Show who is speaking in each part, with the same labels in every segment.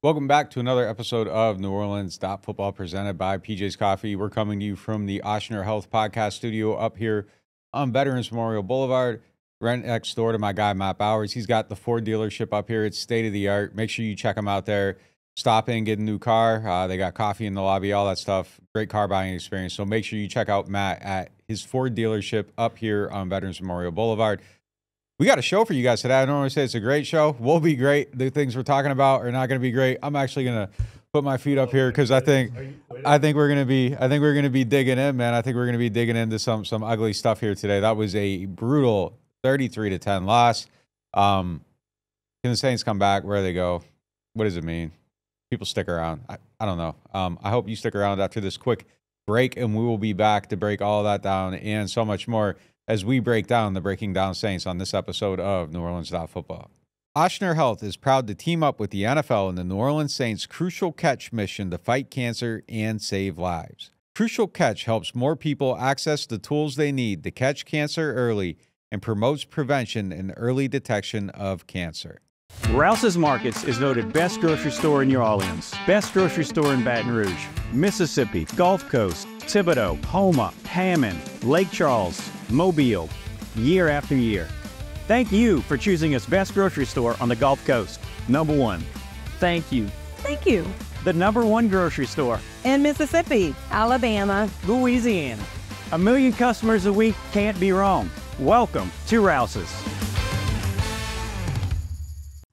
Speaker 1: Welcome back to another episode of NewOrleans.Football presented by PJ's Coffee. We're coming to you from the Ochsner Health Podcast studio up here on Veterans Memorial Boulevard, right next door to my guy, Matt Bowers. He's got the Ford dealership up here. It's state-of-the-art. Make sure you check him out there. Stop in, get a new car. They got coffee in the lobby, all that stuff. Great car buying experience. So make sure you check out Matt at his Ford dealership up here on Veterans Memorial Boulevard. We got a show for you guys today. I don't want to say it's a great show. We'll be great. The things we're talking about are not going to be great. I'm actually going to put my feet up here because I think we're going to be digging in, man. I think we're going to be digging into some ugly stuff here today. That was a brutal 33-10 loss. Can the Saints come back? Where do they go? What does it mean? People stick around. I don't know. I hope you stick around after this quick break, and we will be back to break all that down and so much more as we break down the Breaking Down Saints on this episode of NewOrleans.Football. Ochsner Health is proud to team up with the NFL and the New Orleans Saints' Crucial Catch mission to fight cancer and save lives. Crucial Catch helps more people access the tools they need to catch cancer early and promotes prevention and early detection of cancer.
Speaker 2: Rouse's Markets is voted best grocery store in New Orleans, best grocery store in Baton Rouge, Mississippi, Gulf Coast, Thibodaux, Houma, Hammond, Lake Charles, Mobile, year after year. Thank you for choosing us best grocery store on the Gulf Coast. Number one. Thank you.
Speaker 3: Thank you.
Speaker 2: The number one grocery store
Speaker 3: In Mississippi, Alabama,
Speaker 2: Louisiana. 1 million customers a week can't be wrong. Welcome to Rouse's.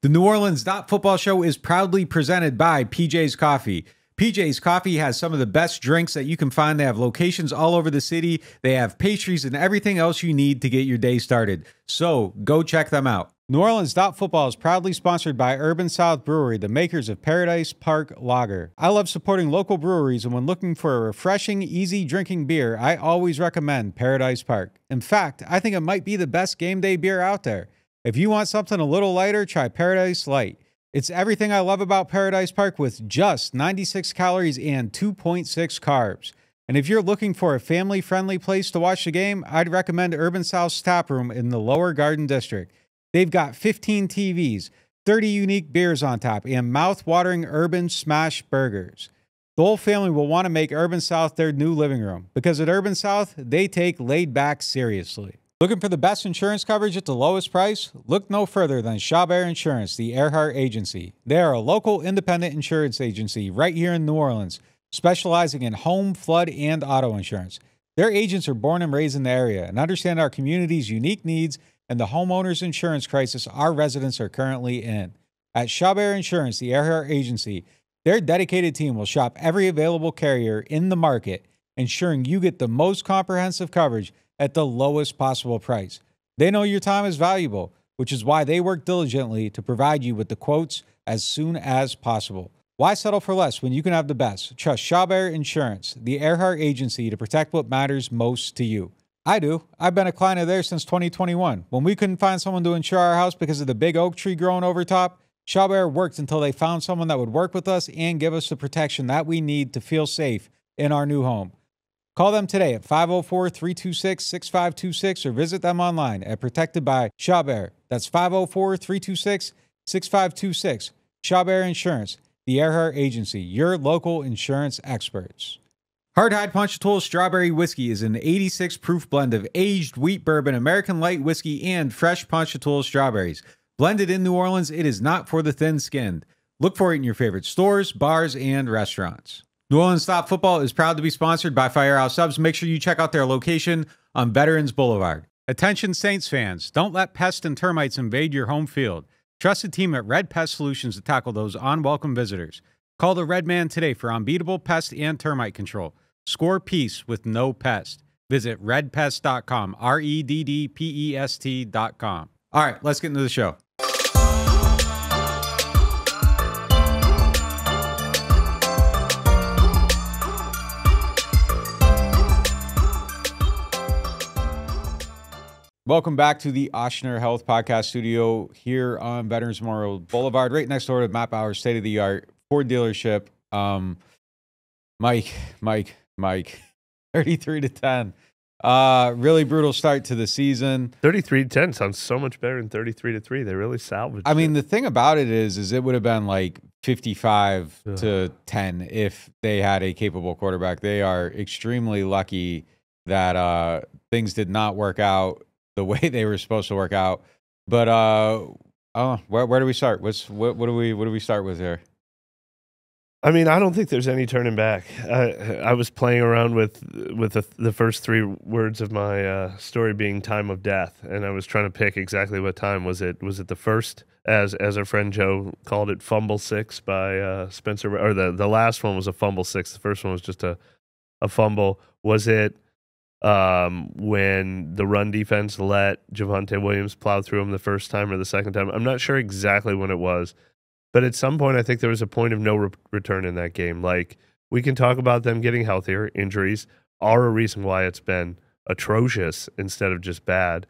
Speaker 1: The NewOrleans.Football show is proudly presented by PJ's Coffee. PJ's Coffee has some of the best drinks that you can find. They have locations all over the city. They have pastries and everything else you need to get your day started. So go check them out. NewOrleans.Football is proudly sponsored by Urban South Brewery, the makers of Paradise Park Lager. I love supporting local breweries, and when looking for a refreshing, easy drinking beer, I always recommend Paradise Park. In fact, I think it might be the best game day beer out there. If you want something a little lighter, try Paradise Light. It's everything I love about Paradise Park with just 96 calories and 2.6 carbs. And if you're looking for a family-friendly place to watch the game, I'd recommend Urban South's Tap Room in the Lower Garden District. They've got 15 TVs, 30 unique beers on tap, and mouth-watering urban smash burgers. The whole family will want to make Urban South their new living room because at Urban South, they take laid back seriously. Looking for the best insurance coverage at the lowest price? Look no further than Chabert Insurance, the Earhart Agency. They are a local independent insurance agency right here in New Orleans, specializing in home, flood, and auto insurance. Their agents are born and raised in the area and understand our community's unique needs and the homeowners insurance crisis our residents are currently in. At Chabert Insurance, the Earhart Agency, their dedicated team will shop every available carrier in the market, ensuring you get the most comprehensive coverage at the lowest possible price. They know your time is valuable, which is why they work diligently to provide you with the quotes as soon as possible. Why settle for less when you can have the best? Trust Chabert Insurance, the Earhart Agency, to protect what matters most to you. I do. I've been a client of theirs since 2021. When we couldn't find someone to insure our house because of the big oak tree growing over top, Chabert worked until they found someone that would work with us and give us the protection that we need to feel safe in our new home. Call them today at 504-326-6526 or visit them online at Protected by Chabert. That's 504-326-6526. Chabert Insurance, the Earhart Agency, your local insurance experts. Hardhide Ponchatoula Strawberry Whiskey is an 86 proof blend of aged wheat bourbon, American light whiskey, and fresh Ponchatoula strawberries. Blended in New Orleans, it is not for the thin-skinned. Look for it in your favorite stores, bars, and restaurants. NewOrleans.Football is proud to be sponsored by Firehouse Subs. Make sure you check out their location on Veterans Boulevard. Attention Saints fans, don't let pests and termites invade your home field. Trust the team at Red Pest Solutions to tackle those unwelcome visitors. Call the Red Man today for unbeatable pest and termite control. Score peace with no pest. Visit redpest.com, REDDPEST.com. All right, let's get into the show. Welcome back to the Ochsner Health Podcast studio here on Veterans Memorial Boulevard, right next door to Matt Bowers, state-of-the-art Ford dealership. Mike, 33-10. Really brutal start to the season.
Speaker 4: 33-10 sounds so much better than 33-3. They really salvaged
Speaker 1: I mean,
Speaker 4: it.
Speaker 1: the thing about it is it would have been like 55-10 if they had a capable quarterback. They are extremely lucky that things did not work out the way they were supposed to work out. But where do we start? What do we start with here?
Speaker 4: I mean, I don't think there's any turning back. I was playing around with the first three words of my story being time of death, and I was trying to pick exactly what time. Was it the first, as our friend Joe called it, fumble six by Spencer, or the last one was a fumble six. The first one was just a fumble. Was it when the run defense let Javonte Williams plow through him the first time or the second time? I'm not sure exactly when it was. But at some point, I think there was a point of no return in that game. Like, we can talk about them getting healthier. Injuries are a reason why it's been atrocious instead of just bad.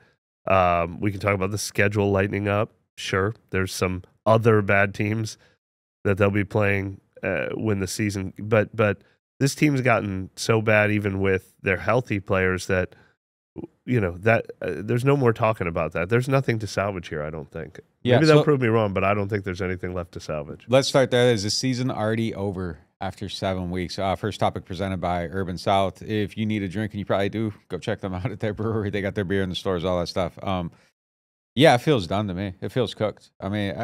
Speaker 4: We can talk about the schedule lightening up. Sure, there's some other bad teams that they'll be playing when the season. But this team's gotten so bad, even with their healthy players, that that there's no more talking about that. There's nothing to salvage here, I don't think.
Speaker 1: Yeah,
Speaker 4: maybe they'll prove me wrong, but I don't think there's anything left to salvage.
Speaker 1: Let's start there. Is the season already over after 7 weeks? First topic presented by Urban South. If you need a drink, and you probably do, go check them out at their brewery. They got their beer in the stores, all that stuff. Yeah, it feels done to me. It feels cooked. I mean,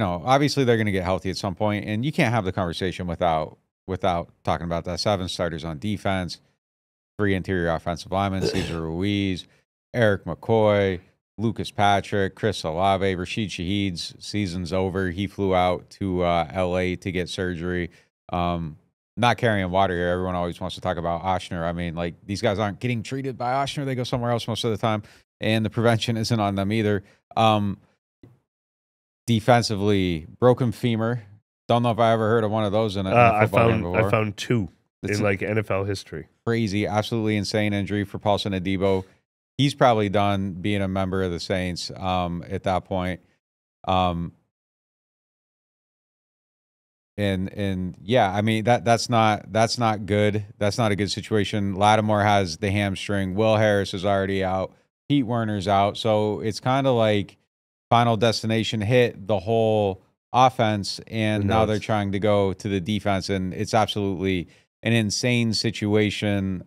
Speaker 1: obviously they're going to get healthy at some point, and you can't have the conversation without talking about that. 7 starters on defense, 3 interior offensive linemen, Cesar Ruiz, Eric McCoy, Lucas Patrick, Chris Olave, Rashid Shaheed's season's over. He flew out to L.A. to get surgery. Not carrying water here. Everyone always wants to talk about Oshner. I mean, like, these guys aren't getting treated by Oshner. They go somewhere else most of the time, and the prevention isn't on them either. Defensively, broken femur. Don't know if I ever heard of one of those in a football game before.
Speaker 4: I found 2 in like NFL history. Crazy,
Speaker 1: absolutely insane injury for Paulson Adebo. He's probably done being a member of the Saints at that point. And yeah, I mean, that's not good. That's not a good situation. Lattimore has the hamstring. Will Harris is already out. Pete Werner's out. So it's kind of like Final Destination hit the whole offense, and now they're trying to go to the defense, and it's absolutely an insane situation.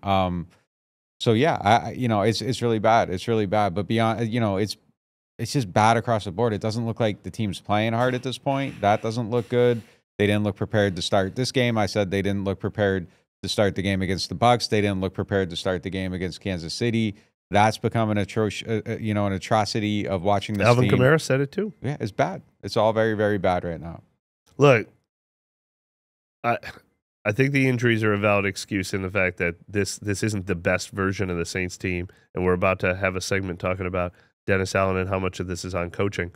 Speaker 1: So yeah, it's really bad. It's really bad. But beyond, it's just bad across the board. It doesn't look like the team's playing hard at this point. That doesn't look good. They didn't look prepared to start this game. I said they didn't look prepared to start the game against the Bucs. They didn't look prepared to start the game against Kansas City. That's become an an atrocity of watching this
Speaker 4: Alvin
Speaker 1: team.
Speaker 4: Kamara said it too.
Speaker 1: Yeah, it's bad. It's all very, very bad right now.
Speaker 4: Look, I think the injuries are a valid excuse in the fact that this isn't the best version of the Saints team, and we're about to have a segment talking about Dennis Allen and how much of this is on coaching.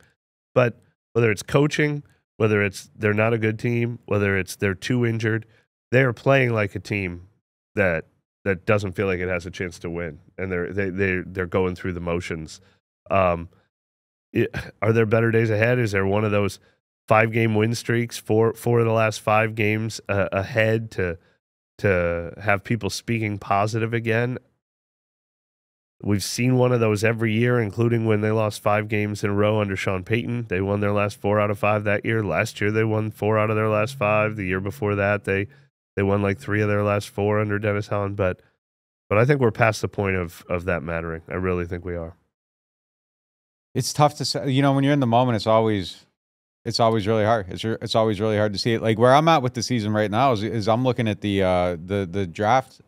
Speaker 4: But whether it's coaching, whether it's they're not a good team, whether it's they're too injured, they are playing like a team that doesn't feel like it has a chance to win, and they're going through the motions. Are there better days ahead? Is there one of those 5-game win streaks, four of the last 5 games ahead to have people speaking positive again? We've seen one of those every year, including when they lost 5 games in a row under Sean Payton. They won their last 4 out of 5 that year. Last year they won 4 out of their last 5. The year before that they won like 3 of their last 4 under Dennis Allen. But I think we're past the point of that mattering. I really think we are.
Speaker 1: It's tough to say. When you're in the moment, it's always really hard. It's always really hard to see it. Like, where I'm at with the season right now is I'm looking at the draft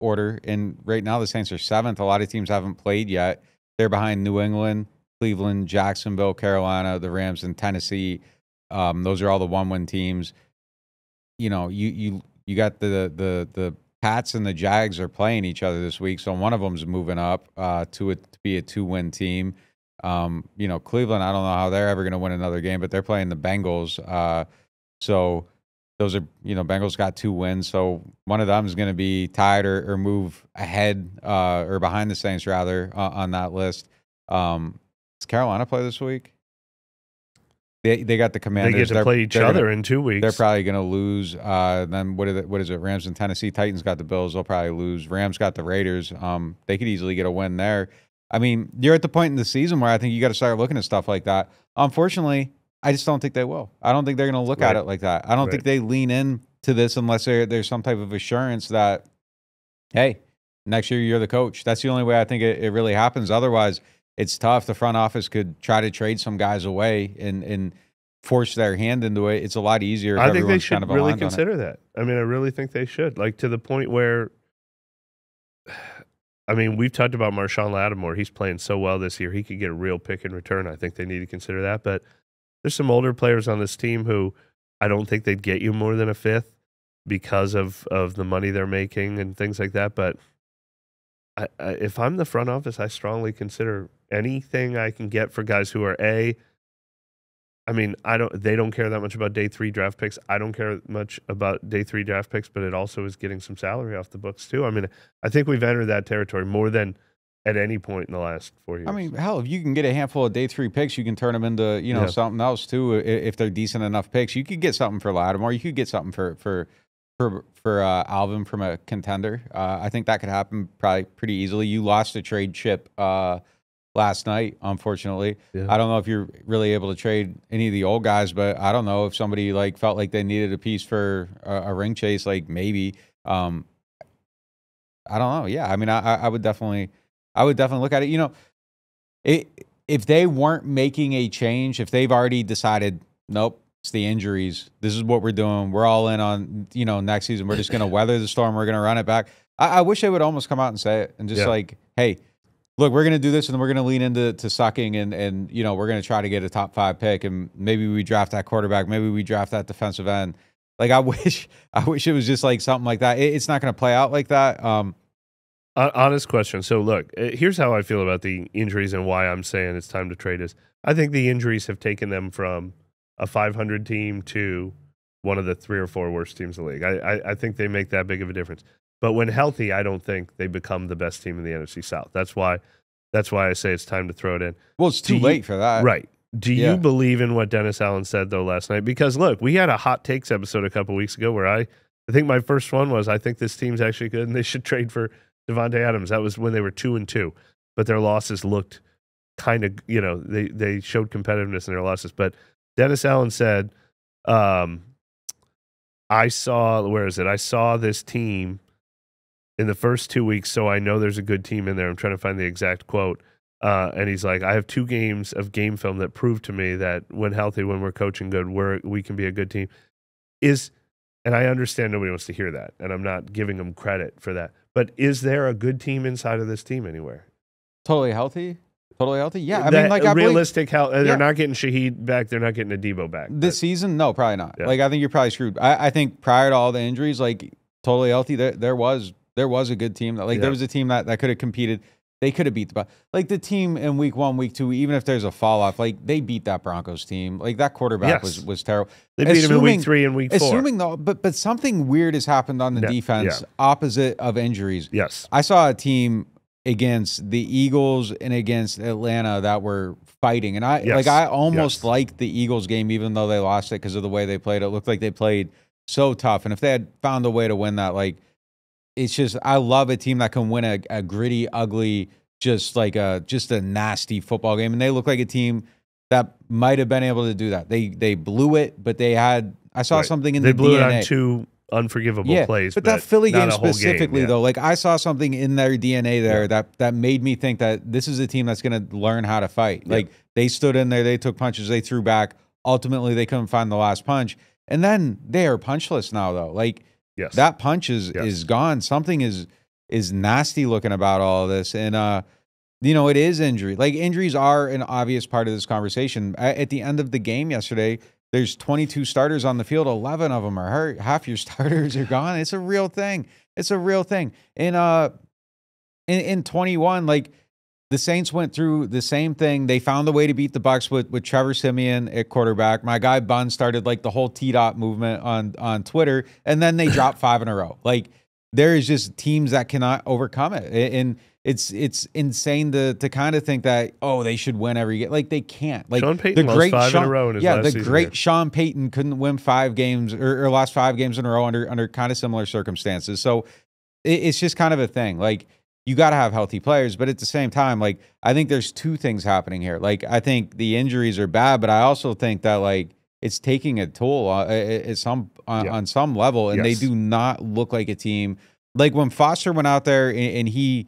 Speaker 1: order, and right now the Saints are 7th. A lot of teams haven't played yet. They're behind New England, Cleveland, Jacksonville, Carolina, the Rams, and Tennessee. Those are all the 1-win teams. You got the Pats and the Jags are playing each other this week, so one of them's moving up to be a 2-win team. Cleveland, I don't know how they're ever going to win another game, but they're playing the Bengals. So those are, Bengals got 2 wins. So one of them is going to be tied or move ahead or behind the Saints, rather, on that list. Does Carolina play this week? They got the Commanders.
Speaker 4: They get to play each other in 2 weeks.
Speaker 1: They're probably going to lose. Then what is it? Rams and Tennessee. Titans got the Bills. They'll probably lose. Rams got the Raiders. They could easily get a win there. I mean, you're at the point in the season where I think you got to start looking at stuff like that. Unfortunately, I just don't think they will. I don't think they're going to look at it like that. I don't think they lean in to this unless there's some type of assurance that, hey, next year you're the coach. That's the only way I think it really happens. Otherwise, it's tough. The front office could try to trade some guys away and force their hand into it. It's a lot easier if
Speaker 4: I think they should
Speaker 1: kind of
Speaker 4: really consider that. I mean, I really think they should. Like, to the point where, I mean, we've talked about Marshawn Lattimore. He's playing so well this year. He could get a real pick in return. I think they need to consider that. But there's some older players on this team who I don't think they'd get you more than a fifth because of the money they're making and things like that. But if I'm the front office, I strongly consider anything I can get for guys who are I mean, they don't care that much about day 3 draft picks. I don't care much about day 3 draft picks, but it also is getting some salary off the books too. I mean, I think we've entered that territory more than at any point in the last 4 years.
Speaker 1: I mean, hell, if you can get a handful of day 3 picks, you can turn them into, something else too. If they're decent enough picks, you could get something for Lattimore. You could get something for Alvin from a contender. I think that could happen probably pretty easily. You lost a trade chip last night, unfortunately. Yeah. I don't know if you're really able to trade any of the old guys, but I don't know if somebody felt like they needed a piece for a ring chase, maybe. I don't know. Yeah, I mean, I would definitely look at it. If they weren't making a change, if they've already decided, nope, it's the injuries, this is what we're doing, we're all in on next season, we're just going to weather the storm, we're going to run it back. I wish they would almost come out and say it and just hey, look, we're going to do this, and then we're going to lean into sucking, and we're going to try to get a top 5 pick, and maybe we draft that quarterback, maybe we draft that defensive end. I wish it was just something like that. It's not going to play out like that.
Speaker 4: Honest question. So look, here's how I feel about the injuries and why I'm saying it's time to trade is I think the injuries have taken them from a 500 team to one of the 3 or 4 worst teams in the league. I think they make that big of a difference. But when healthy, I don't think they become the best team in the NFC South. That's why I say it's time to throw it in.
Speaker 1: Well, it's too late for that.
Speaker 4: Right. Do you believe in what Dennis Allen said, though, last night? Because, look, we had a hot takes episode a couple weeks ago where I think my first one was I think this team's actually good and they should trade for Devontae Adams. That was when they were 2-2. But their losses looked kind of, they showed competitiveness in their losses. But Dennis Allen said, I saw this team in the first 2 weeks, so I know there's a good team in there. I'm trying to find the exact quote. And he's like, I have 2 games of game film that prove to me that when healthy, when we're coaching good, we can be a good team. And I understand nobody wants to hear that, and I'm not giving them credit for that. But is there a good team inside of this team anywhere?
Speaker 1: Totally healthy? Yeah. I mean,
Speaker 4: realistic health. They're not getting Shaheed back. They're not getting Adebo back.
Speaker 1: This season? No, probably not. Yeah. I think you're probably screwed. I think prior to all the injuries, totally healthy, there was a good team. There was a team that could have competed. They could have beat the team in week 1, week 2, even if there's a fall off, they beat that Broncos team. That quarterback was terrible.
Speaker 4: They beat him in week 3 and week 4.
Speaker 1: Assuming though, but something weird has happened on the defense opposite of injuries.
Speaker 4: Yes.
Speaker 1: I saw a team against the Eagles and against Atlanta that were fighting. And I almost liked the Eagles game, even though they lost it because of the way they played. It looked like they played so tough. And if they had found a way to win that, it's just, I love a team that can win a gritty, ugly, just a nasty football game. And they look like a team that might have been able to do that. They blew it, but I saw something in the DNA. They
Speaker 4: blew it on 2 unforgivable plays.
Speaker 1: But that Philly game specifically, though, I saw something in their DNA there that made me think that this is a team that's going to learn how to fight. They stood in there, they took punches, they threw back. Ultimately, they couldn't find the last punch. And then they are punchless now, though. That punch is gone. Something is nasty looking about all of this. And, it is injury. Injuries are an obvious part of this conversation. At the end of the game yesterday, there's 22 starters on the field. 11 of them are hurt. Half your starters are gone. It's a real thing. In 21, the Saints went through the same thing. They found a way to beat the Bucs with Trevor Siemian at quarterback. My guy Bunn started the whole T-Dot movement on Twitter, and then they dropped 5 in a row. There is just teams that cannot overcome it. And it's insane to kind of think that, they should win every game. They can't.
Speaker 4: Sean Payton lost 5 in a row in his last season.
Speaker 1: The great Sean Payton couldn't win 5 games or lost 5 games in a row under kind of similar circumstances. So it's just kind of a thing. you got to have healthy players. But at the same time, like, I think there's two things happening here. Like, I think the injuries are bad, but I also think that, like, it's taking a toll on some level, and they do not look like a team. Like, when Foster went out there and he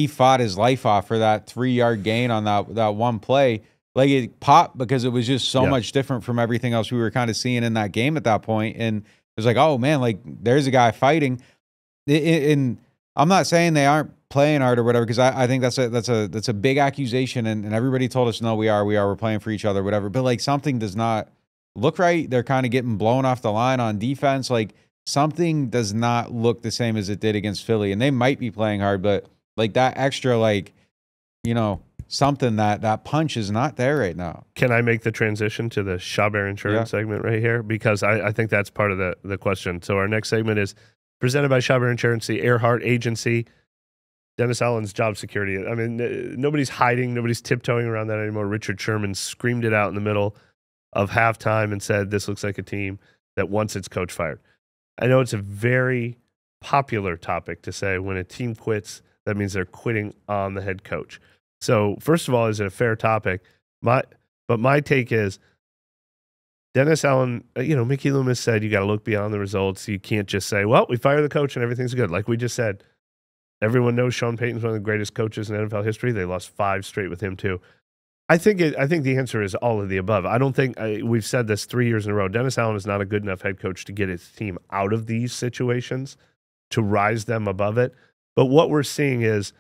Speaker 1: fought his life off for that 3-yard gain on that one play, like, it popped because it was just so much different from everything else we were kind of seeing in that game at that point. And it was like, oh man, like, there's a guy fighting. And I'm not saying they aren't playing hard or whatever, because I think that's a big accusation, and everybody told us, no, we're playing for each other, whatever. But like, something does not look right. They're kind of getting blown off the line on defense. Like, something does not look the same as it did against Philly. And they might be playing hard, but like, that extra, like, something that punch is not there right now.
Speaker 4: Can I make the transition to the Chabert Insurance segment right here? Because I think that's part of the question. So our next segment is presented by Chabert Insurance, the Earhart Agency. Dennis Allen's job security. I mean, nobody's hiding. Nobody's tiptoeing around that anymore. Richard Sherman screamed it out in the middle of halftime and said, this looks like a team that wants its coach fired. I know it's a very popular topic to say when a team quits, that means they're quitting on the head coach. So first of all, is it a fair topic? But my take is Dennis Allen, Mickey Loomis said you got to look beyond the results. You can't just say, well, we fire the coach and everything's good. Like we just said, everyone knows Sean Payton's one of the greatest coaches in NFL history. They lost 5 straight with him too. I think the answer is all of the above. I don't think we've said this 3 years in a row. Dennis Allen is not a good enough head coach to get his team out of these situations, to rise them above it. But what we're seeing is,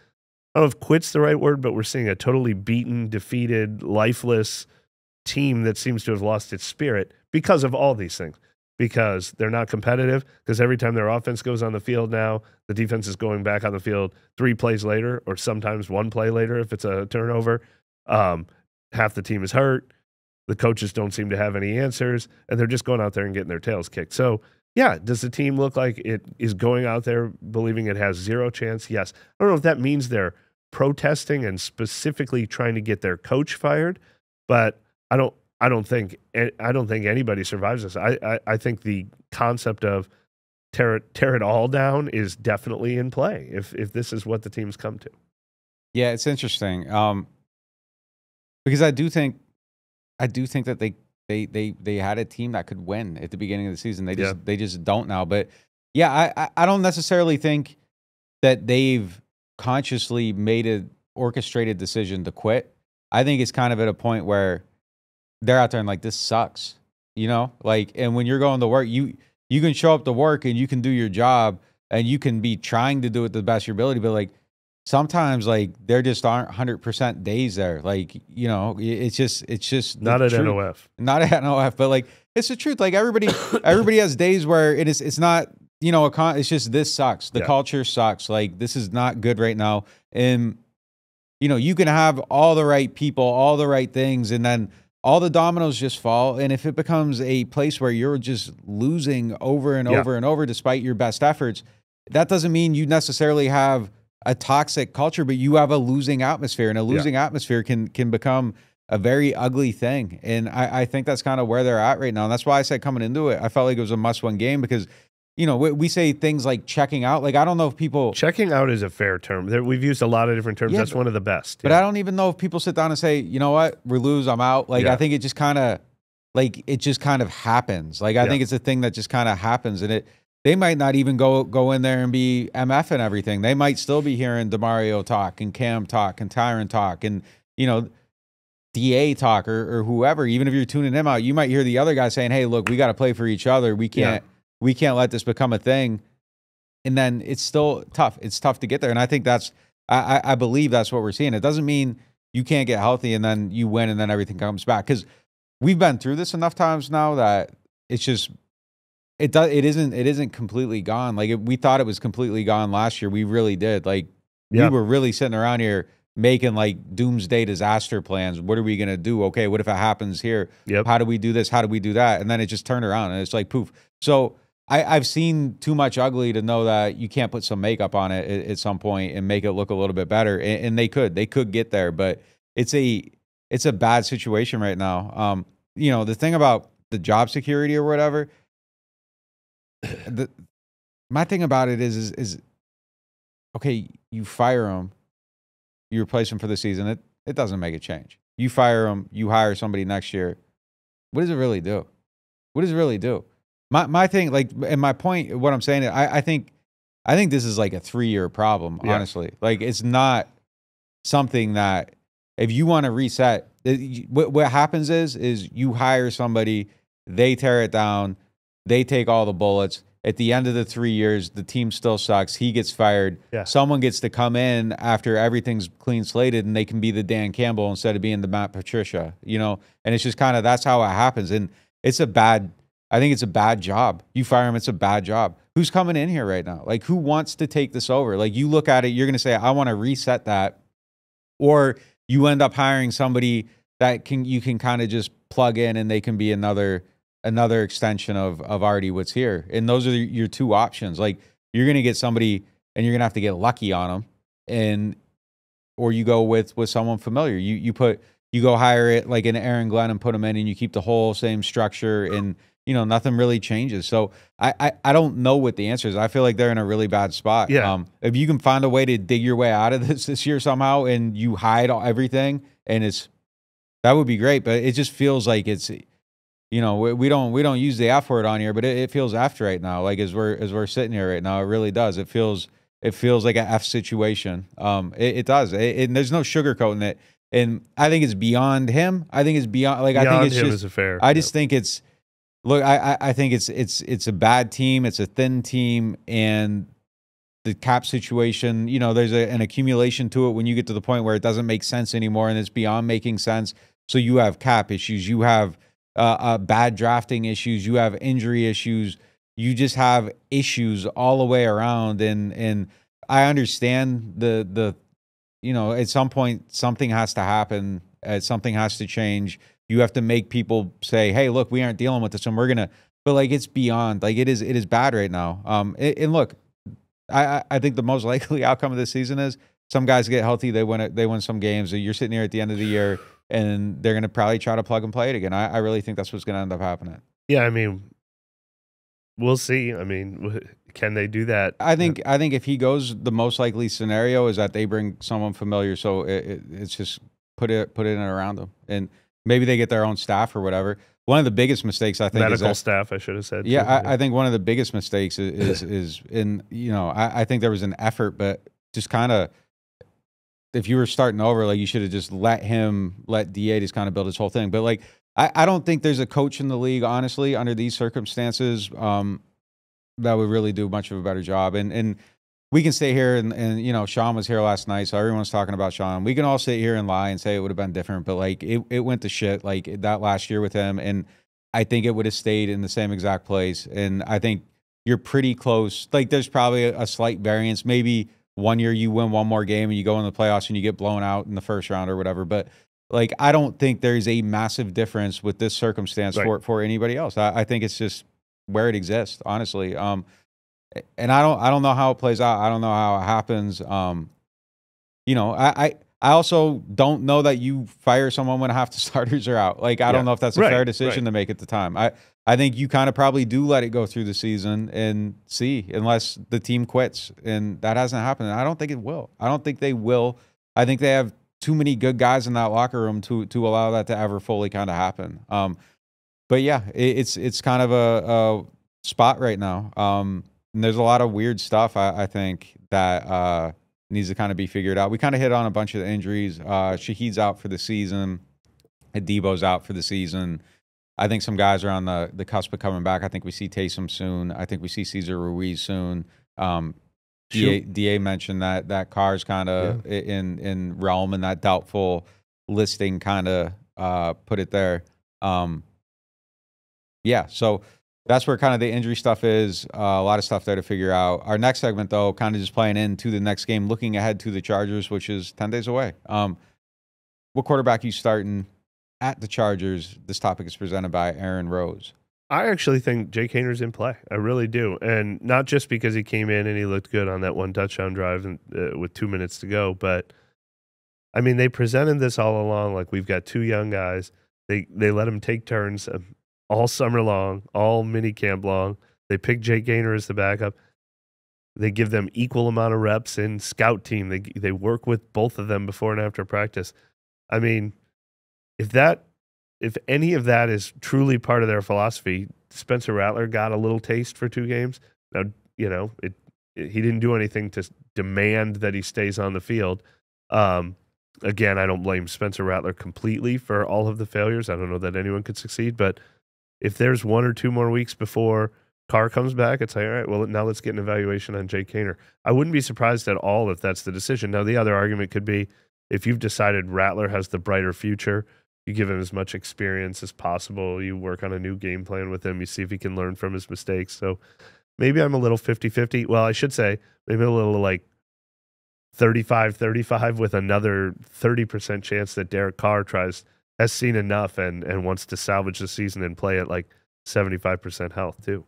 Speaker 4: I don't know if quit's the right word, but we're seeing a totally beaten, defeated, lifeless team that seems to have lost its spirit because of all these things. Because they're not competitive, because every time their offense goes on the field now, the defense is going back on the field 3 plays later, or sometimes 1 play later if it's a turnover. Half the team is hurt. The coaches don't seem to have any answers, and they're just going out there and getting their tails kicked. So, yeah, does the team look like it is going out there believing it has 0 chance? Yes. I don't know if that means they're protesting and specifically trying to get their coach fired, but I don't think anybody survives this. I think the concept of tear it all down is definitely in play if this is what the team's come to.
Speaker 1: Yeah, it's interesting. Because I do think that they had a team that could win at the beginning of the season. They just don't now. But yeah, I don't necessarily think that they've consciously made an orchestrated decision to quit. I think it's kind of at a point where they're out there and like, this sucks, like, and when you're going to work, you can show up to work and you can do your job and you can be trying to do it the best of your ability, but like, sometimes like there just aren't 100% days there. Like, it's just
Speaker 4: not at NOF,
Speaker 1: but like, it's the truth. Like everybody has days where it's not, it's just, this sucks. The culture sucks. Like, this is not good right now. And, you can have all the right people, all the right things, and then all the dominoes just fall. And if it becomes a place where you're just losing over and over and over, despite your best efforts, that doesn't mean you necessarily have a toxic culture, but you have a losing atmosphere, and a losing atmosphere can become a very ugly thing. And I think that's kind of where they're at right now. And that's why I said coming into it, I felt like it was a must-win game because, we say things like checking out. Like, I don't know if people...
Speaker 4: Checking out is a fair term. We've used a lot of different terms. That's one of the best.
Speaker 1: But I don't even know if people sit down and say, you know what, we lose, I'm out. Like, I think it just kind of, happens. Like, I think it's a thing that just kind of happens. And they might not even go in there and be MF and everything. They might still be hearing DeMario talk and Cam talk and Tyron talk and, DA talk or whoever. Even if you're tuning him out, you might hear the other guy saying, hey, look, we got to play for each other. We can't let this become a thing. And then it's still tough. It's tough to get there. And I think I believe that's what we're seeing. It doesn't mean you can't get healthy and then you win and then everything comes back. Because we've been through this enough times now that it's just, it isn't completely gone. Like, we thought it was completely gone last year. We really did. Like, we were really sitting around here making like doomsday disaster plans. What are we going to do? Okay, what if it happens here? How do we do this? How do we do that? And then it just turned around and it's like poof. So I've seen too much ugly to know that you can't put some makeup on it at some point and make it look a little bit better. And they could get there, but it's a bad situation right now. The thing about the job security or whatever, my thing about it is okay, you fire him, you replace him for the season. It doesn't make a change. You fire him, you hire somebody next year. What does it really do? What does it really do? My thing, like, and my point, what I'm saying is, I think this is like a 3-year problem, honestly. Like, it's not something that, if you want to reset, what happens is you hire somebody, they tear it down, they take all the bullets. At the end of the 3 years, the team still sucks. He gets fired.
Speaker 4: Yeah.
Speaker 1: Someone gets to come in after everything's clean slated, and they can be the Dan Campbell instead of being the Matt Patricia, you know? And it's just kind of, that's how it happens. And I think it's a bad job. You fire him, it's a bad job. Who's coming in here right now? Like, who wants to take this over? Like, you look at it, you're going to say, I want to reset that. Or you end up hiring somebody that you can kind of just plug in, and they can be another extension of already what's here. And those are your two options. Like, you're going to get somebody, and you're going to have to get lucky on them, or you go with someone familiar. You go hire it like an Aaron Glenn and put him in, and you keep the whole same structure, and you know, nothing really changes. So I don't know what the answer is. I feel like they're in a really bad spot.
Speaker 4: Yeah.
Speaker 1: If you can find a way to dig your way out of this year somehow, and you hide everything, and that would be great. But it just feels like it's, you know, we don't use the F word on here, but it feels F right now. Like, as we're sitting here right now, it really does. It feels like an F situation. It does. And there's no sugarcoating it. And I think it's beyond him. I think it's beyond. Like, I think it's
Speaker 4: him
Speaker 1: just
Speaker 4: is a fair.
Speaker 1: I just think it's. Look, I think it's a bad team. It's a thin team, and the cap situation, you know, there's an accumulation to it when you get to the point where it doesn't make sense anymore, and it's beyond making sense. So you have cap issues, you have bad drafting issues, you have injury issues, you just have issues all the way around. And I understand the you know, at some point something has to happen, something has to change. You have to make people say, hey, look, we aren't dealing with this, and we're going to, but like, it's beyond, like, it is bad right now. And look, I think the most likely outcome of this season is some guys get healthy, they win some games. You're sitting here at the end of the year, and they're going to probably try to plug and play it again. I really think that's what's going to end up happening.
Speaker 4: Yeah, I mean, we'll see. I mean, can they do that?
Speaker 1: I think if he goes, the most likely scenario is that they bring someone familiar, so it's just put it in and around them, and maybe they get their own staff or whatever. One of the biggest mistakes, I think,
Speaker 4: medical staff, I should have said.
Speaker 1: Yeah, I think one of the biggest mistakes is in, you know, I think there was an effort, but just kind of, if you were starting over, like, you should have just let DA just kind of build his whole thing. But like, I don't think there's a coach in the league, honestly, under these circumstances, that would really do much of a better job. And we can stay here and you know, Sean was here last night, so everyone's talking about Sean. We can all sit here and lie and say it would have been different, but like, it went to shit like that last year with him, and I think it would have stayed in the same exact place. And I think you're pretty close. Like, there's probably a slight variance. Maybe one year you win one more game and you go in the playoffs and you get blown out in the first round or whatever. But like, I don't think there's a massive difference with this circumstance for anybody else. I think it's just where it exists, honestly. And I don't know how it plays out. I don't know how it happens. You know, I also don't know that you fire someone when half the starters are out. Like, I don't know if that's a fair decision to make at the time. I think you kind of probably do let it go through the season and see, unless the team quits, and that hasn't happened. And I don't think it will. I don't think they will. I think they have too many good guys in that locker room to allow that to ever fully kind of happen. But yeah, it's kind of a spot right now. And there's a lot of weird stuff, I think, that needs to kind of be figured out. We kind of hit on a bunch of the injuries. Shahid's out for the season. Adebo's out for the season. I think some guys are on the cusp of coming back. I think we see Taysom soon. I think we see Cesar Ruiz soon. DA mentioned that Carr's kind of in realm, and that doubtful listing kind of put it there. Yeah, so that's where kind of the injury stuff is. A lot of stuff there to figure out. Our next segment, though, kind of just playing into the next game, looking ahead to the Chargers, which is 10 days away. What quarterback are you starting at the Chargers? This topic is presented by Aaron Rose.
Speaker 4: I actually think Jake Hayner's in play. I really do. And not just because he came in and he looked good on that one touchdown drive with 2 minutes to go, but, I mean, they presented this all along like we've got two young guys. They let him take turns all summer long, all mini camp long. They picked Jake Hayner as the backup. They give them equal amount of reps in scout team. They work with both of them before and after practice. I mean, if any of that is truly part of their philosophy, Spencer Rattler got a little taste for 2 games. Now, he didn't do anything to demand that he stays on the field. Again, I don't blame Spencer Rattler completely for all of the failures. I don't know that anyone could succeed, but if there's 1 or 2 more weeks before Carr comes back, it's like, all right, well, now let's get an evaluation on Jake Haener. I wouldn't be surprised at all if that's the decision. Now, the other argument could be if you've decided Rattler has the brighter future, you give him as much experience as possible. You work on a new game plan with him. You see if he can learn from his mistakes. So maybe I'm a little 50-50. Well, I should say maybe a little like 35-35 with another 30% chance that Derek Carr has seen enough and wants to salvage the season and play at like 75% health too.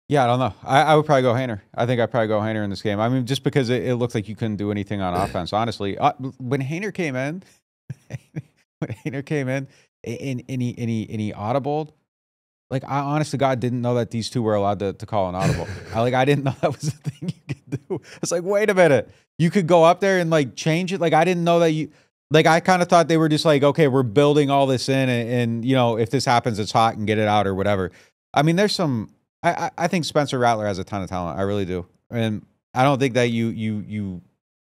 Speaker 1: Yeah, I don't know. I would probably go Haener. I think I'd probably go Haener in this game. I mean, just because it looked like you couldn't do anything on offense, honestly. When Haener came in, and he audibled, like, I honest to God didn't know that these two were allowed to call an audible. I didn't know that was a thing you could do. It's like, wait a minute. You could go up there and, like, change it? Like, I didn't know that you... Like, I kind of thought they were just like, okay, we're building all this in, and if this happens, it's hot and get it out or whatever. I mean, there's some... I think Spencer Rattler has a ton of talent. I really do. And I don't think that you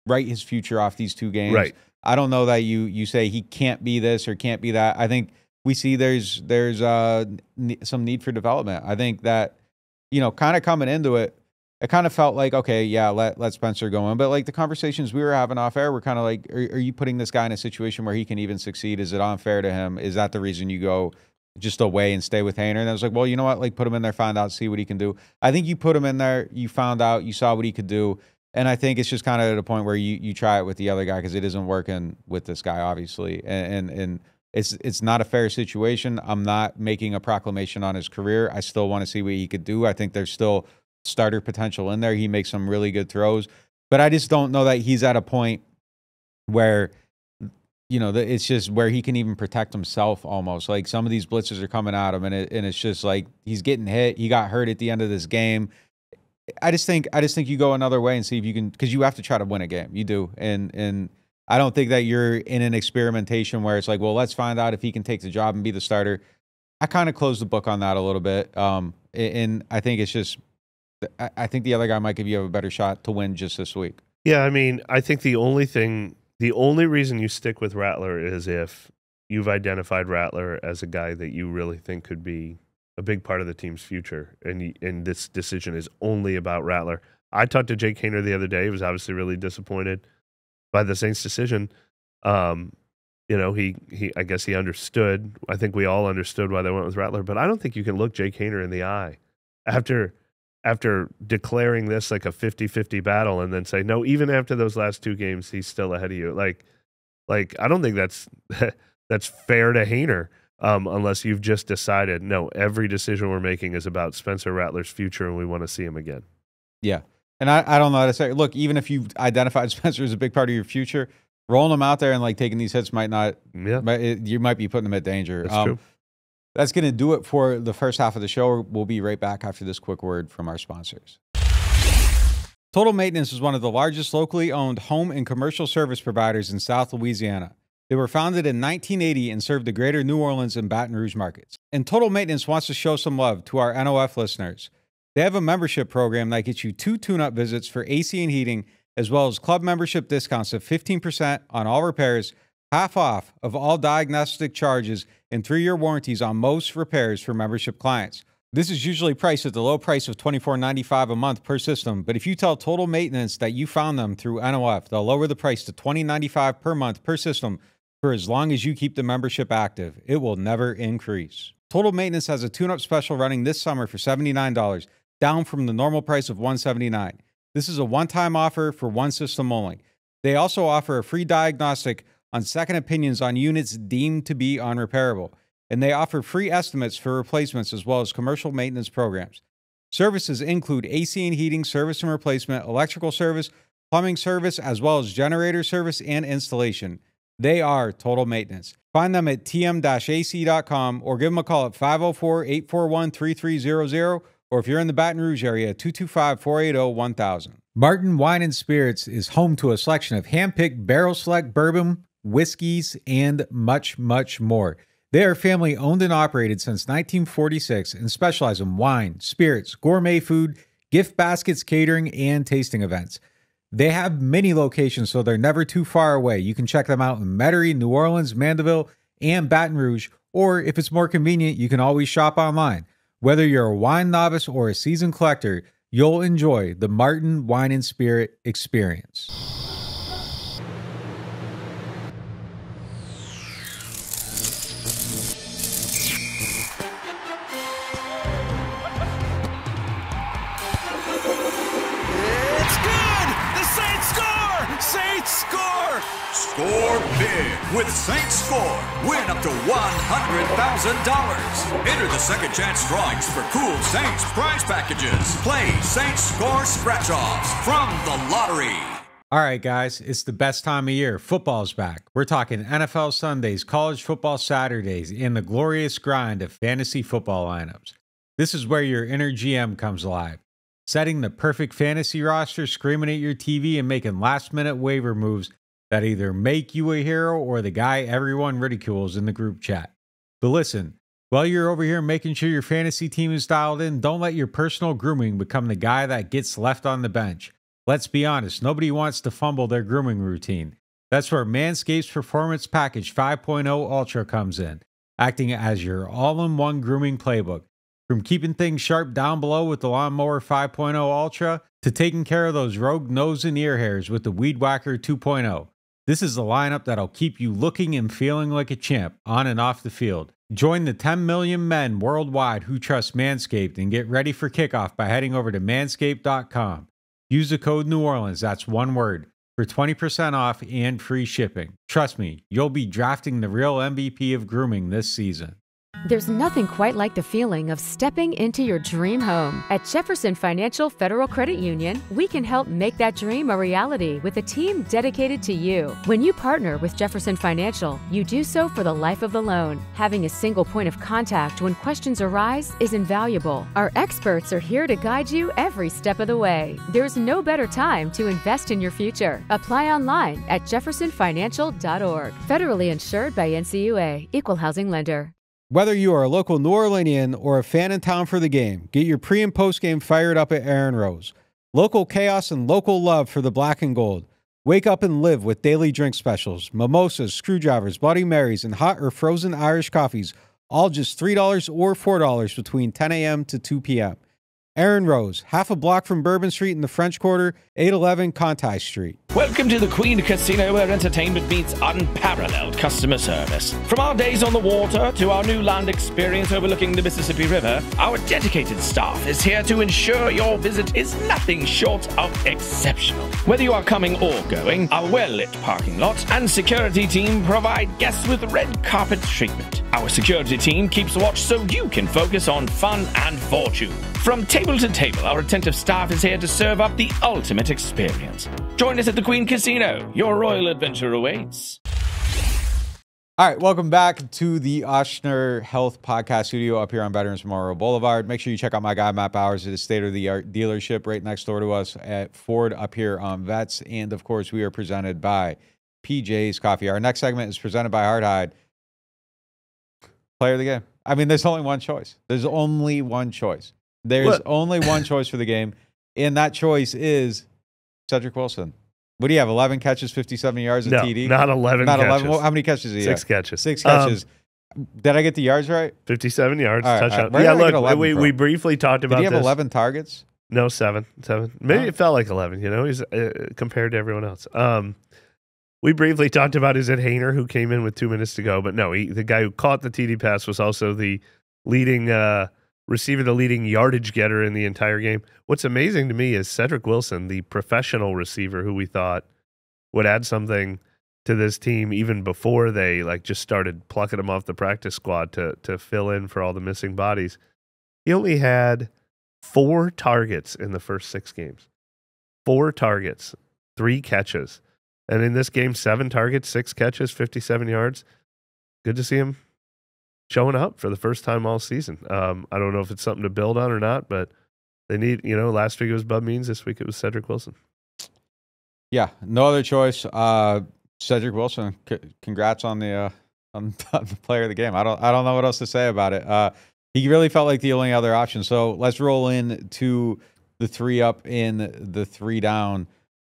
Speaker 1: write his future off these 2 games.
Speaker 4: Right.
Speaker 1: I don't know that you say he can't be this or can't be that. I think we see there's some need for development. I think that, kind of coming into it, it kind of felt like, okay, yeah, let Spencer go in. But like the conversations we were having off air were kind of like, are you putting this guy in a situation where he can even succeed? Is it unfair to him? Is that the reason you go just away and stay with Haener? And I was like, well, you know what? Like, put him in there, find out, see what he can do. I think you put him in there, you found out, you saw what he could do. And I think it's just kind of at a point where you try it with the other guy because it isn't working with this guy, obviously. And it's not a fair situation. I'm not making a proclamation on his career. I still want to see what he could do. I think there's still starter potential in there. He makes some really good throws. But I just don't know that he's at a point where, it's just where he can even protect himself almost. Like, some of these blitzes are coming at him, and it's just like he's getting hit. He got hurt at the end of this game. I just think you go another way and see if you can, because you have to try to win a game. You do. And I don't think that you're in an experimentation where it's like, well, let's find out if he can take the job and be the starter. I kind of closed the book on that a little bit. And I think it's just, I think the other guy might give you a better shot to win just this week.
Speaker 4: Yeah, I mean, I think the only reason you stick with Rattler is if you've identified Rattler as a guy that you really think could be a big part of the team's future, and this decision is only about Rattler. I talked to Jake Haener the other day. He was obviously really disappointed by the Saints' decision. I guess he understood. I think we all understood why they went with Rattler, but I don't think you can look Jake Haener in the eye after declaring this like a 50-50 battle and then say, no, even after those last 2 games, he's still ahead of you. Like I don't think that's fair to Haener. Unless you've just decided, no, every decision we're making is about Spencer Rattler's future and we want to see him again.
Speaker 1: Yeah. And I don't know how to say, look, even if you've identified Spencer as a big part of your future, rolling him out there and like taking these hits might not, you might be putting him at danger.
Speaker 4: That's true.
Speaker 1: That's going to do it for the first half of the show. We'll be right back after this quick word from our sponsors. Total Maintenance is one of the largest locally owned home and commercial service providers in South Louisiana. They were founded in 1980 and serve the greater New Orleans and Baton Rouge markets. And Total Maintenance wants to show some love to our NOF listeners. They have a membership program that gets you 2 tune-up visits for AC and heating, as well as club membership discounts of 15% on all repairs, half off of all diagnostic charges, and 3-year warranties on most repairs for membership clients. This is usually priced at the low price of $24.95 a month per system, but if you tell Total Maintenance that you found them through NOF, they'll lower the price to $20.95 per month per system for as long as you keep the membership active. It will never increase. Total Maintenance has a tune-up special running this summer for $79, down from the normal price of $179. This is a one-time offer for one system only. They also offer a free diagnostic on second opinions on units deemed to be unrepairable, and they offer free estimates for replacements as well as commercial maintenance programs. Services include AC and heating service and replacement, electrical service, plumbing service, as well as generator service and installation. They are Total Maintenance. Find them at tm-ac.com or give them a call at 504-841-3300 or if you're in the Baton Rouge area, 225-480-1000. Martin Wine and Spirits is home to a selection of hand-picked barrel select bourbon, whiskeys, and much, much more. They are family owned and operated since 1946 and specialize in wine, spirits, gourmet food, gift baskets, catering, and tasting events. They have many locations, so they're never too far away. You can check them out in Metairie, New Orleans, Mandeville, and Baton Rouge, or if it's more convenient, you can always shop online. Whether you're a wine novice or a seasoned collector, you'll enjoy the Martin Wine and Spirit experience.
Speaker 5: Score big with Saints Score. Win up to $100,000. Enter the second chance drawings for cool Saints prize packages. Play Saints Score scratch-offs from the lottery.
Speaker 1: All right, guys, it's the best time of year. Football's back. We're talking NFL Sundays, college football Saturdays, and the glorious grind of fantasy football lineups. This is where your inner GM comes alive. Setting the perfect fantasy roster, screaming at your TV, and making last-minute waiver moves that either make you a hero or the guy everyone ridicules in the group chat. But listen, while you're over here making sure your fantasy team is dialed in, don't let your personal grooming become the guy that gets left on the bench. Let's be honest, nobody wants to fumble their grooming routine. That's where Manscaped's Performance Package 5.0 Ultra comes in, acting as your all-in-one grooming playbook. From keeping things sharp down below with the Lawnmower 5.0 Ultra to taking care of those rogue nose and ear hairs with the Weed Whacker 2.0. This is the lineup that'll keep you looking and feeling like a champ on and off the field. Join the 10 million men worldwide who trust Manscaped and get ready for kickoff by heading over to manscaped.com. Use the code New Orleans, that's one word, for 20% off and free shipping. Trust me, you'll be drafting the real MVP of grooming this season.
Speaker 6: There's nothing quite like the feeling of stepping into your dream home. At Jefferson Financial Federal Credit Union, we can help make that dream a reality with a team dedicated to you. When you partner with Jefferson Financial, you do so for the life of the loan. Having a single point of contact when questions arise is invaluable. Our experts are here to guide you every step of the way. There's no better time to invest in your future. Apply online at jeffersonfinancial.org. Federally insured by NCUA, Equal Housing Lender.
Speaker 1: Whether you are a local New Orleanian or a fan in town for the game, get your pre- and post-game fired up at Aaron Rose. Local chaos and local love for the black and gold. Wake up and live with daily drink specials, mimosas, screwdrivers, Bloody Marys, and hot or frozen Irish coffees, all just $3 or $4 between 10 a.m. to 2 p.m. Aaron Rose, half a block from Bourbon Street in the French Quarter, 811 Conti Street.
Speaker 7: Welcome to the Queen Casino, where entertainment meets unparalleled customer service. From our days on the water to our new land experience overlooking the Mississippi River, our dedicated staff is here to ensure your visit is nothing short of exceptional. Whether you are coming or going, our well-lit parking lot and security team provide guests with red carpet treatment. Our security team keeps watch so you can focus on fun and fortune. From table to table, our attentive staff is here to serve up the ultimate experience. Join us at the Queen Casino. Your royal adventure awaits.
Speaker 1: All right, welcome back to the Ochsner Health Podcast Studio up here on Veterans Memorial Boulevard. Make sure you check out my guy, Matt Bowers, at the state-of-the-art dealership right next door to us at Ford up here on Vets. And, of course, we are presented by PJ's Coffee. Our next segment is presented by Hardhide. Player of the game. I mean, there's only one choice. There's only one choice. There's only one choice for the game, and that choice is Cedric Wilson. What do you have, 11 catches, 57 yards at TD?
Speaker 4: Not 11
Speaker 1: Not
Speaker 4: catches.
Speaker 1: 11. Well, how many catches did he have?
Speaker 4: 6 catches.
Speaker 1: 6 catches. Did I get the yards right?
Speaker 4: 57 yards,
Speaker 1: All right,
Speaker 4: touchdown.
Speaker 1: all right.
Speaker 4: Yeah,
Speaker 1: Where did I get
Speaker 4: look,
Speaker 1: 11
Speaker 4: we
Speaker 1: from?
Speaker 4: briefly talked about
Speaker 1: Did he have
Speaker 4: this.
Speaker 1: 11 targets?
Speaker 4: No, 7. Maybe it felt like 11, you know, he's compared to everyone else. We briefly talked about is it Hainer who came in with 2 minutes to go, but no, the guy who caught the TD pass was also the leading receiver, the leading yardage getter in the entire game. What's amazing to me is Cedric Wilson, the professional receiver who we thought would add something to this team even before they just started plucking him off the practice squad to fill in for all the missing bodies. He only had 4 targets in the first 6 games. 4 targets, 3 catches. And in this game, 7 targets, 6 catches, 57 yards. Good to see him showing up for the first time all season. I don't know if it's something to build on or not, but They need, last week it was Bub Means, this week it was Cedric Wilson.
Speaker 1: Yeah, no other choice. Cedric Wilson, congrats on the player of the game. I don't know what else to say about it. He really felt like the only other option. So let's roll in to the 3 up in the 3 down.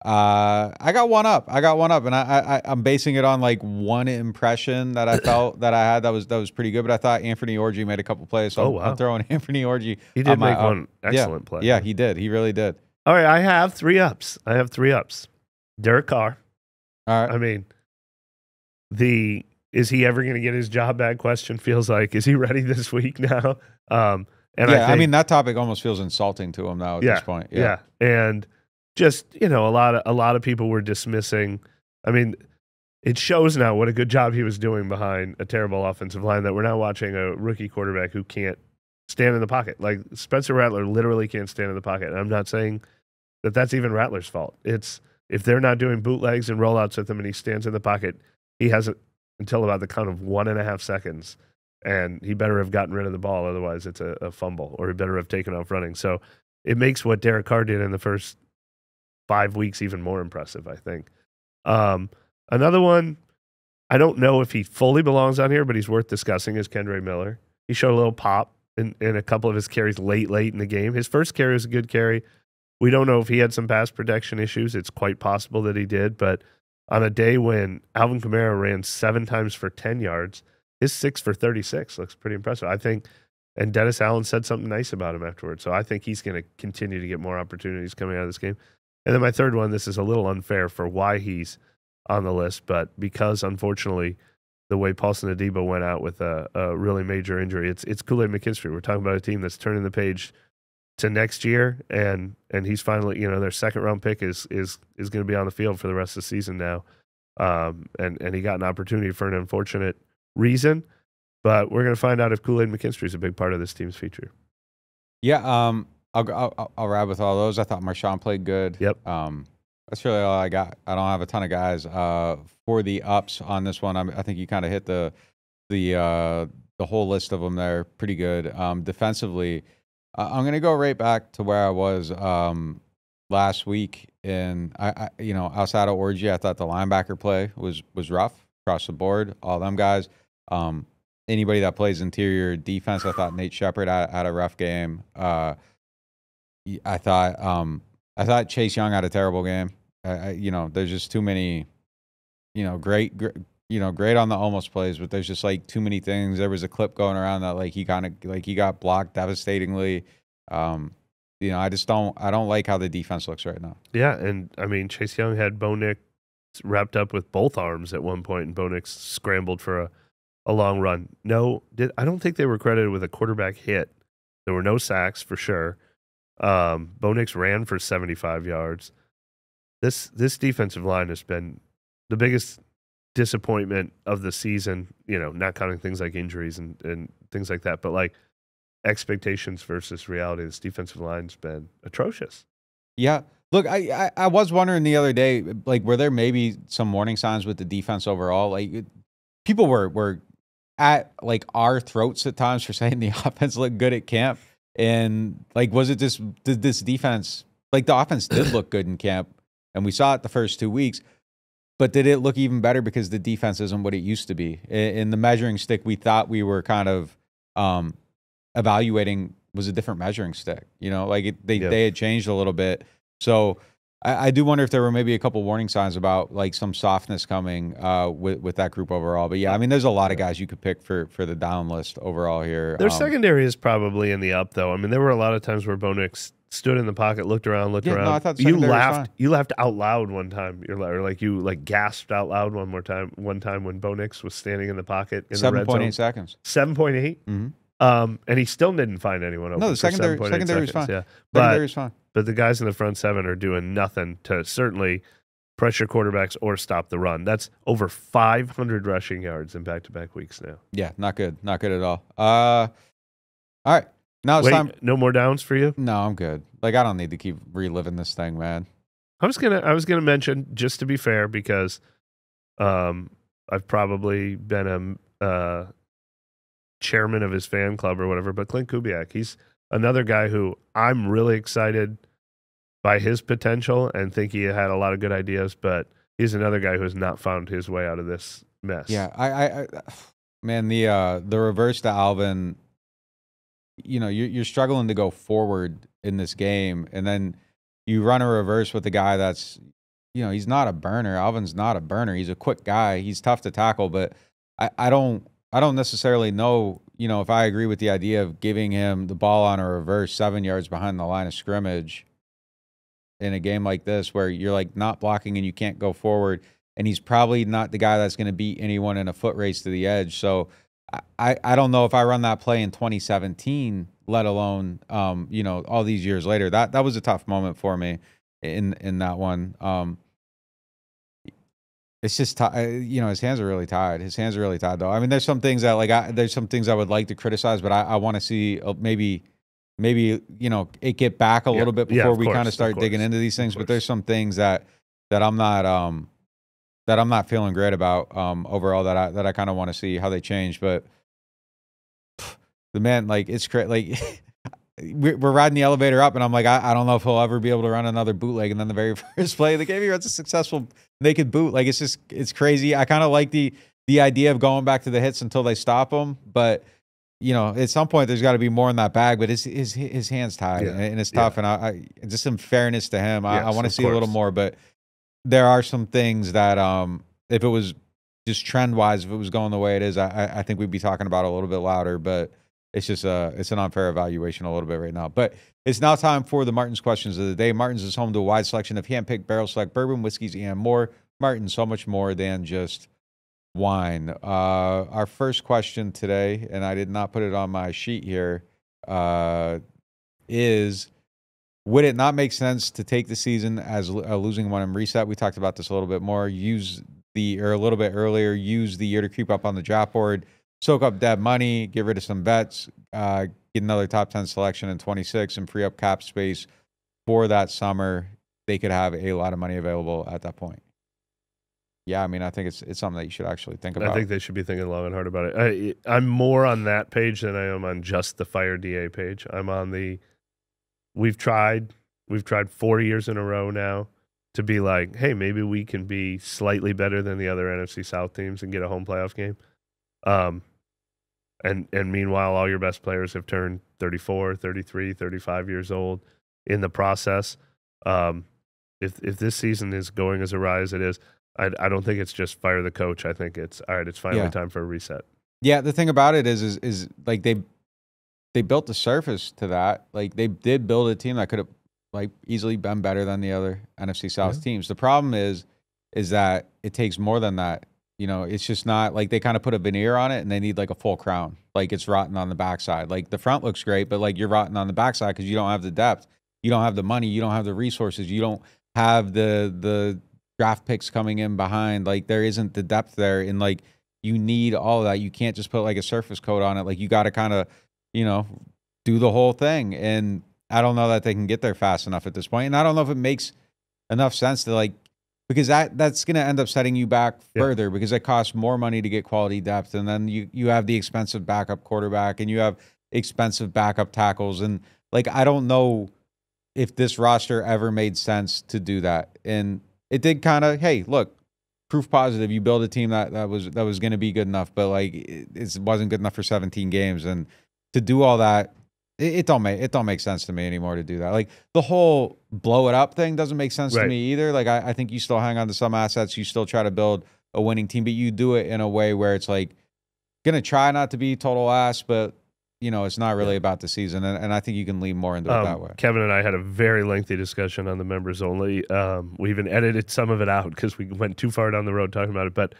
Speaker 1: I got one up, and I'm basing it on like one impression that I felt that I had that was pretty good. But I thought Anthony Orji made a couple plays, so I'm throwing Anthony Orji.
Speaker 4: He did make one excellent play.
Speaker 1: Yeah, he did. He really did.
Speaker 4: All right, I have 3 ups. Derek Carr.
Speaker 1: All right.
Speaker 4: I mean, is he ever going to get his job back question feels like, is he ready this week now?
Speaker 1: I mean, that topic almost feels insulting to him now at this point.
Speaker 4: Yeah. And just, a lot of people were dismissing. I mean, it shows now what a good job he was doing behind a terrible offensive line that we're now watching a rookie quarterback who can't stand in the pocket. Like Spencer Rattler literally can't stand in the pocket. And I'm not saying that that's even Rattler's fault. It's if they're not doing bootlegs and rollouts with him and he stands in the pocket, he has it until about the count of 1.5 seconds. And he better have gotten rid of the ball. Otherwise, it's a fumble, or he better have taken off running. So it makes what Derek Carr did in the first 5 weeks even more impressive, I think. Another one, I don't know if he fully belongs on here, but he's worth discussing, is Kendre Miller. He showed a little pop in a couple of his carries late in the game. His first carry was a good carry. We don't know if he had some pass protection issues. It's quite possible that he did, but on a day when Alvin Kamara ran 7 times for 10 yards, his 6 for 36 looks pretty impressive, I think. And Dennis Allen said something nice about him afterwards. So I think he's going to continue to get more opportunities coming out of this game. And then my third one, this is a little unfair for why he's on the list, but because, unfortunately, the way Paulson Adebo went out with a really major injury, it's Kool-Aid McKinstry. We're talking about a team that's turning the page to next year, and he's finally, their second-round pick is going to be on the field for the rest of the season now. And he got an opportunity for an unfortunate reason, but we're going to find out if Kool-Aid McKinstry is a big part of this team's future.
Speaker 1: Yeah, I'll wrap with all those. I thought Marshawn played good.
Speaker 4: Yep.
Speaker 1: That's really all I got. I don't have a ton of guys for the ups on this one. I think you kind of hit the whole list of them there pretty good. Defensively, I'm going to go right back to where I was last week. And I outside of Orgy, I thought the linebacker play was rough across the board. All them guys. Anybody that plays interior defense, I thought Nate Shepard had a rough game. I thought Chase Young had a terrible game. There's just too many, great on the almost plays, but there's just like too many things. There was a clip going around that he got blocked devastatingly. I don't like how the defense looks right now.
Speaker 4: Yeah, and I mean Chase Young had Bo Nix wrapped up with both arms at one point, and Bo Nix scrambled for a long run. I don't think they were credited with a quarterback hit. There were no sacks for sure. Bo Nix ran for 75 yards. This defensive line has been the biggest disappointment of the season, not counting things like injuries and things like that, but like expectations versus reality. This defensive line's been atrocious.
Speaker 1: Yeah. Look, I was wondering the other day, were there maybe some warning signs with the defense overall? People were at our throats at times for saying the offense looked good at camp. And was it just, did this defense, the offense did look good in camp and we saw it the first 2 weeks, but did it look even better because the defense isn't what it used to be? In the measuring stick, we thought we were kind of evaluating was a different measuring stick, they had changed a little bit. So I do wonder if there were maybe a couple warning signs about some softness coming with that group overall. But yeah, I mean, there's a lot of guys you could pick for the down list overall here.
Speaker 4: Their secondary is probably in the up, though. I mean, there were a lot of times where Bo Nix stood in the pocket, looked around.
Speaker 1: No, I thought
Speaker 4: you laughed out loud one time. You gasped out loud one time when Bo Nix was standing in the pocket in the red zone.
Speaker 1: 7.8 seconds.
Speaker 4: 7.8.
Speaker 1: Mm-hmm.
Speaker 4: And he still didn't find anyone open.
Speaker 1: No, the secondary was fine.
Speaker 4: Yeah.
Speaker 1: Secondary was fine.
Speaker 4: But the guys in the front seven are doing nothing to certainly pressure quarterbacks or stop the run. That's over 500 rushing yards in back-to-back weeks now.
Speaker 1: Yeah, not good. Not good at all. All right. Now it's time.
Speaker 4: No more downs for you?
Speaker 1: No, I'm good. I don't need to keep reliving this thing, man.
Speaker 4: I was gonna mention, just to be fair, because I've probably been a chairman of his fan club or whatever, but Clint Kubiak, he's another guy who I'm really excited by his potential and think he had a lot of good ideas, but he's another guy who has not found his way out of this mess.
Speaker 1: Yeah, man, the reverse to Alvin, you're struggling to go forward in this game, and then you run a reverse with a guy that's, he's not a burner. Alvin's not a burner. He's a quick guy. He's tough to tackle, but I don't necessarily know, if I agree with the idea of giving him the ball on a reverse 7 yards behind the line of scrimmage in a game like this where you're like not blocking and you can't go forward, and he's probably not the guy that's going to beat anyone in a foot race to the edge. So I don't know if I run that play in 2017, let alone all these years later. That was a tough moment for me in that one. It's just his hands are really tied. His hands are really tied, though. I mean, there's some things that there's some things I would like to criticize, but I want to see maybe it get back a little bit before we kind of start digging into these things. But there's some things that I'm not feeling great about overall that I kind of want to see how they change. But the man, it's crazy. We're riding the elevator up, and I'm like, I don't know if he'll ever be able to run another bootleg. And then the very first play of the game, he runs a successful naked boot. It's crazy. I kind of like the idea of going back to the hits until they stop him, but at some point there's got to be more in that bag. But his hands tied, and it's tough. And I just in fairness to him, I want to see a little more. But there are some things that if it was just trend wise, if it was going the way it is, I think we'd be talking about it a little bit louder. But it's just it's an unfair evaluation a little bit right now. But it's now time for the Martin's questions of the day. Martin's is home to a wide selection of hand-picked barrel select bourbon, whiskeys, and more. Martin's, so much more than just wine. Our first question today, and I did not put it on my sheet here, is would it not make sense to take the season as a losing one and reset? We talked about this a little bit more. A little bit earlier, use the year to creep up on the draft board, soak up dead money, get rid of some bets, get another top 10 selection in 26, and free up cap space for that summer. They could have a lot of money available at that point. Yeah, I mean, I think it's something that you should actually think about.
Speaker 4: I think they should be thinking long and hard about it. I'm more on that page than I am on just the Fire DA page. I'm on the we've tried 4 years in a row now to be like, hey, maybe we can be slightly better than the other NFC South teams and get a home playoff game. And meanwhile, all your best players have turned 34, 33, 35 years old in the process. If this season is going as awry as it is, I don't think it's just fire the coach. I think it's all right. It's finally time for a reset. Yeah,
Speaker 1: the thing about it is like they built the surface to that. Like they did build a team that could have easily been better than the other NFC South teams. The problem is that it takes more than that. It's just not like they kind of put a veneer on it and they need a full crown. It's rotten on the backside. The front looks great, but you're rotten on the backside because you don't have the depth, you don't have the money, you don't have the resources, you don't have the draft picks coming in behind. There isn't the depth there, and you need all of that. You can't just put a surface coat on it. You got to kind of do the whole thing. And I don't know that they can get there fast enough at this point. And I don't know if it makes enough sense to because that's going to end up setting you back further because it costs more money to get quality depth. And then you have the expensive backup quarterback and you have expensive backup tackles. And I don't know if this roster ever made sense to do that. And it did kind of, hey, look, proof positive. You build a team that was going to be good enough, but it wasn't good enough for 17 games. And to do all that, it don't make sense to me anymore to do that. The whole blow it up thing doesn't make sense to me either. I think you still hang on to some assets. You still try to build a winning team, but you do it in a way where it's gonna try not to be total ass, but it's not really about the season. And I think you can lean more into it that way.
Speaker 4: Kevin and I had a very lengthy discussion on the members only. We even edited some of it out because we went too far down the road talking about it. But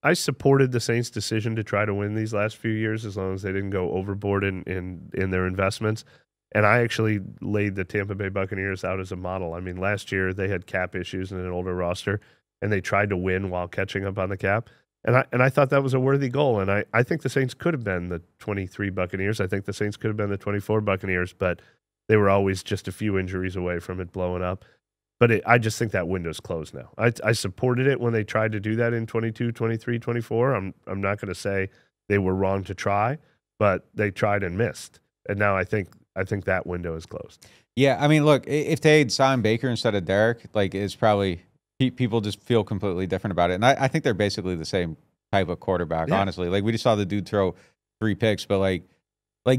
Speaker 4: I supported the Saints' decision to try to win these last few years as long as they didn't go overboard in their investments. And I actually laid the Tampa Bay Buccaneers out as a model. I mean, last year they had cap issues and an older roster, and they tried to win while catching up on the cap. And I thought that was a worthy goal. And I think the Saints could have been the 23 Buccaneers. I think the Saints could have been the 24 Buccaneers, but they were always just a few injuries away from it blowing up. But I just think that window's closed now. I supported it when they tried to do that in 22, 23, 24. I'm not going to say they were wrong to try, but they tried and missed. And now I think that window is closed.
Speaker 1: Yeah, I mean, look, if they had signed Baker instead of Derek, like it's probably people just feel completely different about it. And I think they're basically the same type of quarterback, honestly. Like we just saw the dude throw 3 picks, but like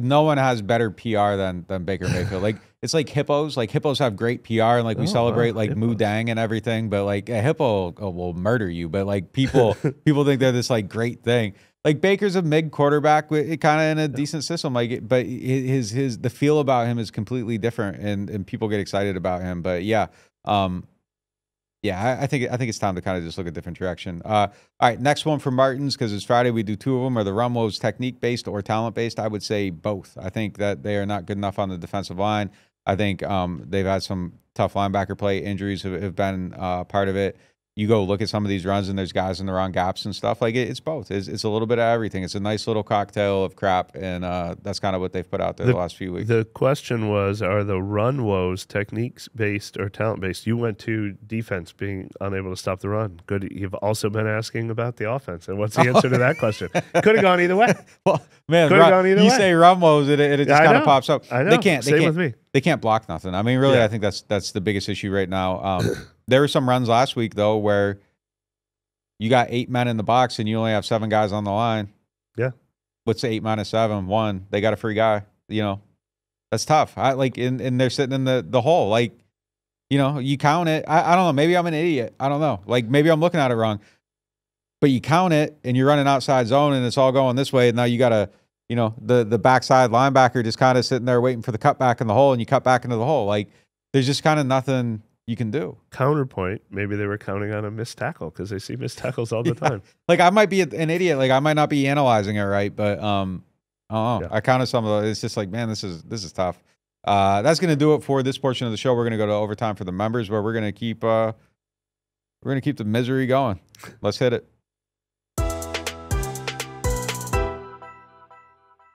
Speaker 1: no one has better PR than Baker Mayfield. Like it's like hippos. Like hippos have great PR, and like we celebrate like Moo Dang and everything. But like a hippo will murder you. But like people think they're this like great thing. Like Baker's a mid quarterback, kind of in a decent system. Like, but the feel about him is completely different, and people get excited about him. But yeah, I think it's time to kind of just look a different direction. All right, next one for Martins, because it's Friday. We do 2 of them. Are the run woes technique based or talent based? I would say both. I think that they are not good enough on the defensive line. I think they've had some tough linebacker play. Injuries have been part of it. You go look at some of these runs, and there's guys in the wrong gaps and stuff. Like it's both. It's a little bit of everything. It's a nice little cocktail of crap, and that's kind of what they've put out there the last few weeks.
Speaker 4: The question was, are the run woes techniques based or talent based? You went to defense being unable to stop the run. Good. You've also been asking about the offense, and what's the answer to that question? Could have gone either way.
Speaker 1: Well, man,
Speaker 4: you
Speaker 1: say run woes, it just kind of pops up.
Speaker 4: I know.
Speaker 1: They can't.
Speaker 4: Same with me.
Speaker 1: They can't block nothing. I mean, really, I think that's the biggest issue right now. There were some runs last week though where you got 8 men in the box and you only have 7 guys on the line.
Speaker 4: Yeah.
Speaker 1: What's 8 minus 7? 1. They got a free guy. You know, that's tough. And they're sitting in the hole. Like, you know, you count it. I don't know. Maybe I'm an idiot. I don't know. Like maybe I'm looking at it wrong. But you count it and you're running outside zone and it's all going this way. And now you got to, you know, the backside linebacker just kind of sitting there waiting for the cutback in the hole, and you cut back into the hole. Like there's just kind of nothing you can do.
Speaker 4: Counterpoint, maybe they were counting on a missed tackle because they see missed tackles all the time.
Speaker 1: Like I might be an idiot. Like I might not be analyzing it right, but I don't know. Yeah. I counted some of it. It's just like, man, this is tough. That's going to do it for this portion of the show. We're going to go to overtime for the members, where we're going to keep the misery going. Let's hit it.